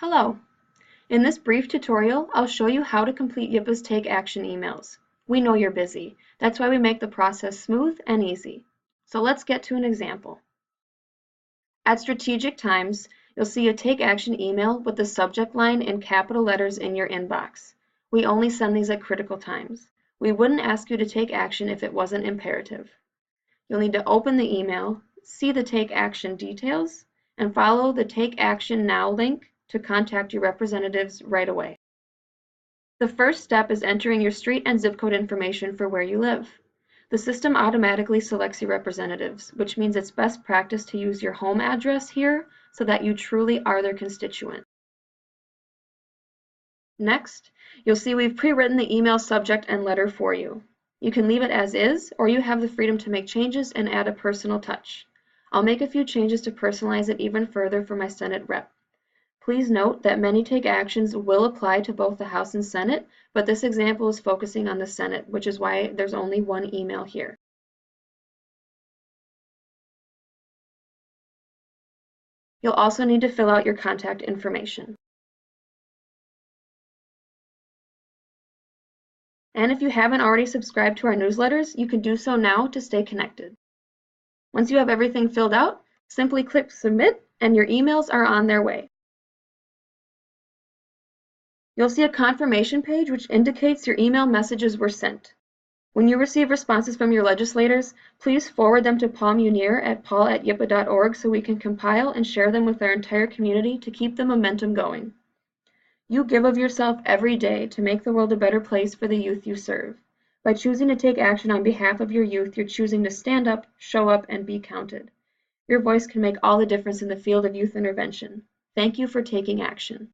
Hello. In this brief tutorial, I'll show you how to complete YIPA's Take Action emails. We know you're busy. That's why we make the process smooth and easy. So let's get to an example. At strategic times, you'll see a Take Action email with the subject line in capital letters in your inbox. We only send these at critical times. We wouldn't ask you to take action if it wasn't imperative. You'll need to open the email, see the Take Action details, and follow the Take Action Now link to contact your representatives right away. The first step is entering your street and zip code information for where you live. The system automatically selects your representatives, which means it's best practice to use your home address here so that you truly are their constituent. Next, you'll see we've pre-written the email subject and letter for you. You can leave it as is, or you have the freedom to make changes and add a personal touch. I'll make a few changes to personalize it even further for my Senate rep. Please note that many Take Actions will apply to both the House and Senate, but this example is focusing on the Senate, which is why there's only one email here. You'll also need to fill out your contact information. And if you haven't already subscribed to our newsletters, you can do so now to stay connected. Once you have everything filled out, simply click Submit and your emails are on their way. You'll see a confirmation page which indicates your email messages were sent. When you receive responses from your legislators, please forward them to Paul Munier at paul@yipa.org so we can compile and share them with our entire community to keep the momentum going. You give of yourself every day to make the world a better place for the youth you serve. By choosing to take action on behalf of your youth, you're choosing to stand up, show up, and be counted. Your voice can make all the difference in the field of youth intervention. Thank you for taking action.